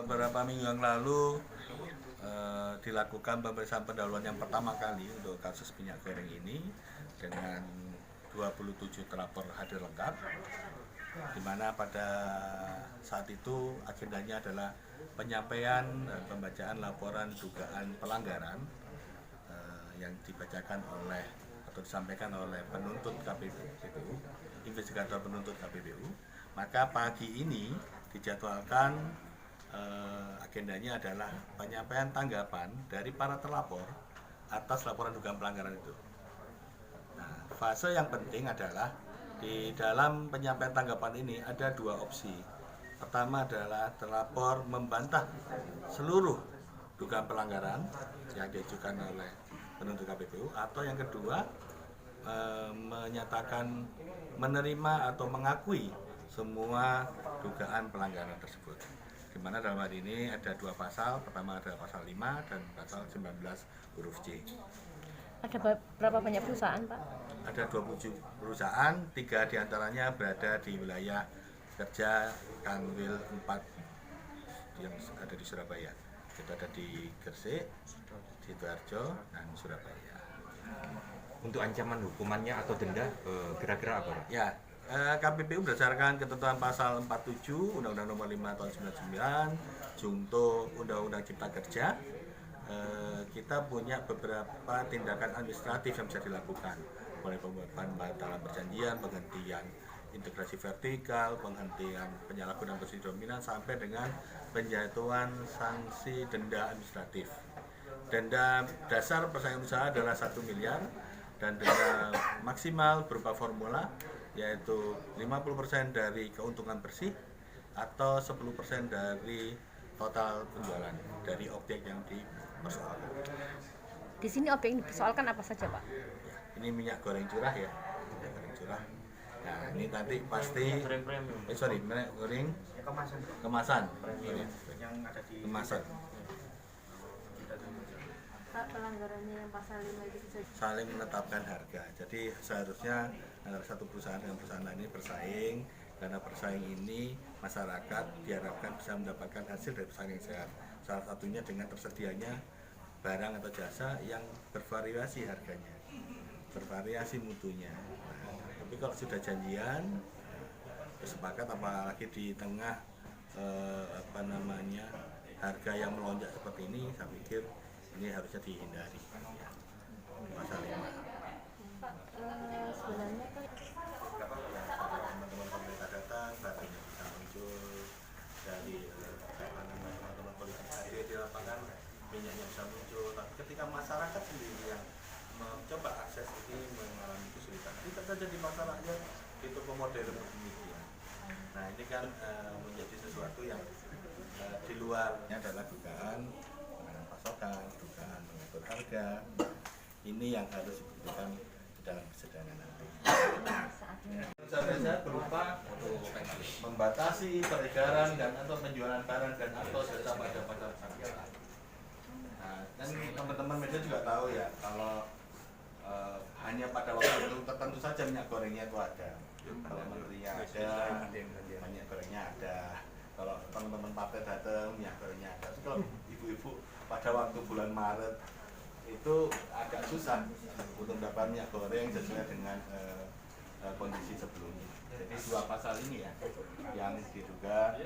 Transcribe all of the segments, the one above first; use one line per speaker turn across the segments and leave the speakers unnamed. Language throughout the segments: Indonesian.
beberapa minggu yang lalu dilakukan pemeriksaan pendahuluan yang pertama kali untuk kasus minyak goreng ini dengan 27 terlapor hadir lengkap, di mana pada saat itu agendanya adalah penyampaian dan pembacaan laporan dugaan pelanggaran yang dibacakan oleh atau disampaikan oleh penuntut KPPU, investigator penuntut KPPU. Maka pagi ini dijadwalkan agendanya adalah penyampaian tanggapan dari para terlapor atas laporan dugaan pelanggaran itu. Nah, fase yang penting adalah di dalam penyampaian tanggapan ini ada dua opsi. Pertama adalah terlapor membantah seluruh dugaan pelanggaran yang diajukan oleh penuntut KPPU, atau yang kedua menyatakan menerima atau mengakui semua dugaan pelanggaran tersebut. Di mana dalam hal ini ada dua pasal, pertama adalah pasal 5 dan pasal 19 huruf C.
Ada berapa banyak perusahaan, Pak?
Ada 27 perusahaan, 3 diantaranya berada di wilayah kerja Kanwil 4 yang ada di Surabaya. Itu ada di Gresik, Sidoarjo, dan Surabaya.
Untuk ancaman hukumannya atau denda kira-kira apa, Pak?
Ya, KPPU berdasarkan ketentuan pasal 47 Undang-Undang Nomor 5 Tahun 99 junto Undang-Undang Cipta Kerja, kita punya beberapa tindakan administratif yang bisa dilakukan, mulai pembatalan perjanjian, penghentian integrasi vertikal, penghentian penyalahgunaan posisi dominan, sampai dengan penjatuhan sanksi denda administratif. Denda dasar persaingan usaha adalah 1 miliar dan denda maksimal berupa formula, yaitu 50% dari keuntungan bersih atau 10% dari total penjualan dari objek yang dipersoalkan.
Di sini objek yang dipersoalkan apa saja, Pak?
Ya, ini minyak goreng curah ya, minyak goreng curah. Nah, ini nanti pasti minyak goreng kemasan.
Yang ada di
Kemasan.
Pak, pelanggarannya yang pasal 5 itu bisa
Saling menetapkan harga. Jadi seharusnya antara satu perusahaan dengan perusahaan lain ini bersaing, karena bersaing ini masyarakat diharapkan bisa mendapatkan hasil dari persaingan yang sehat. Salah satunya dengan tersedianya barang atau jasa yang bervariasi harganya, bervariasi mutunya. Nah, tapi kalau sudah janjian, sepakat, apalagi di tengah harga yang melonjak seperti ini, saya pikir ini harusnya dihindari. Pasal 5.
Pak, sebenarnya kan
Teman-teman pemerintah datang, datanya bisa muncul dari teman-teman politik hadir di lapangan, minyaknya bisa muncul. Tapi ketika masyarakat sendiri yang mencoba akses ini mengalami kesulitan, kita saja di masyarakat itu pemodern demikian. Nah, ini kan menjadi sesuatu yang di luarnya adalah dugaan pasokan, dugaan mengatur harga. Ini yang harus diberikan di dalam persidangan nanti. Biasa berupa membatasi peredaran dan atau penjualan barang dan atau jasa pada pasar sariah. Nah, dan teman-teman media juga tahu ya, kalau hanya pada waktu tertentu saja minyak gorengnya itu ada. Kalau menterinya ada, minyak gorengnya ada. Kalau teman-teman partai datang, minyak gorengnya ada. Terus kalau ibu-ibu pada waktu bulan Maret itu agak susah untuk mendapat minyak goreng sesuai dengan kondisi sebelumnya. Jadi dua pasal ini ya yang diduga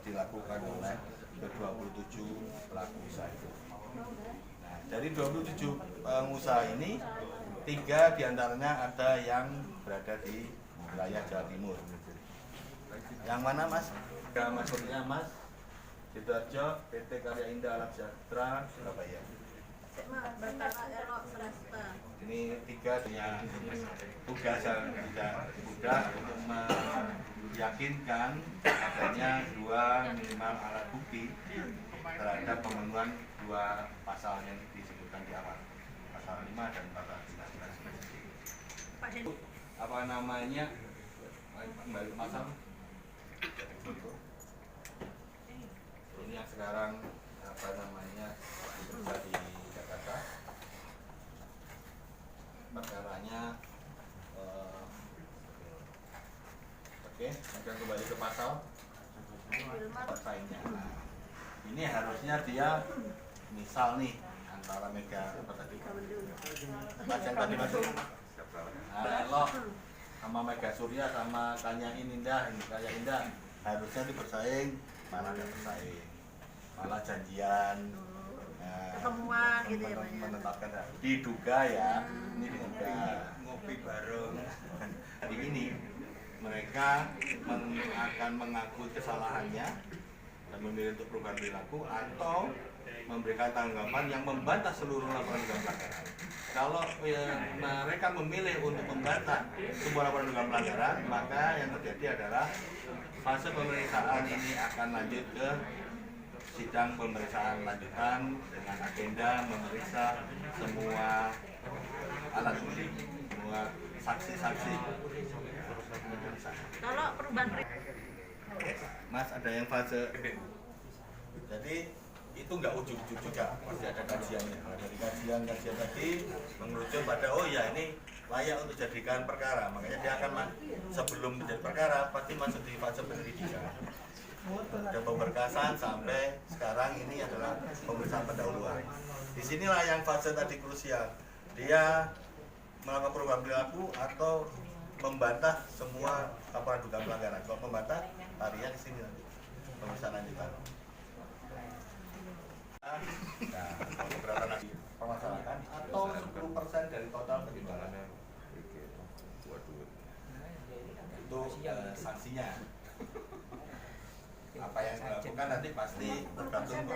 dilakukan oleh ke-27 pelaku usaha itu. Nah, dari 27 pengusaha ini, 3 diantaranya ada yang berada di wilayah Jawa Timur. Yang mana, Mas? Maksudnya Mas Sidoarjo, PT Karya Indah Alam Sejahtera, Surabaya. Ini 3 yang tugas yang tidak mudah untuk meyakinkan adanya 2 minimal alat bukti terhadap pemenuhan 2 pasal yang disebutkan di awal, pasal 5 dan pasal 19. Apa namanya? Kembali ke pasal. Ini yang sekarang bekerja di Jakarta. Perkaranya oke, kemudian kembali ke pasal persaingan. ini harusnya dia misal nih antara Mega apa tadi? Mas yang tadi masuk. Nah, lo sama Mega Surya sama Kanya Indah, ini Kaya Indah harusnya bersaing, malah ada bersaing, malah janjian.
Ketemuan gitu ya, Pak, ya.
Menetapkan diduga ya, ini diduga ngopi bareng. Jadi ini mereka akan mengakui kesalahannya dan memilih untuk perubahan perilaku atau memberikan tanggapan yang membantah seluruh laporan dugaan pelanggaran. Kalau mereka memilih untuk membantah semua laporan dugaan pelanggaran, maka yang terjadi adalah fase pemeriksaan ini akan lanjut ke sidang pemeriksaan lanjutan dengan agenda memeriksa semua alat bukti, semua saksi-saksi.
Kalau perubahan
Mas, ada yang fase. Jadi itu nggak ujuk-ujuk juga, pasti ada kajiannya. Nah, dari kajian tadi mengerucut pada oh ya ini layak untuk dijadikan perkara, makanya dia akan sebelum menjadi perkara pasti masuk di fase penyelidikan. Ada pemberkasan sampai sekarang ini adalah pemeriksaan pendahuluan. Disinilah yang fase tadi krusial. Dia melakukan perubahan perilaku atau membantah semua laporan dugaan pelanggaran. Kalau membantah, tarinya di sini nanti pemeriksaan lanjutan. Nah, keberatan lagi permasalahan atau 10% dari total penjualan itu sanksinya. Apa yang dilakukan nanti pasti tergantung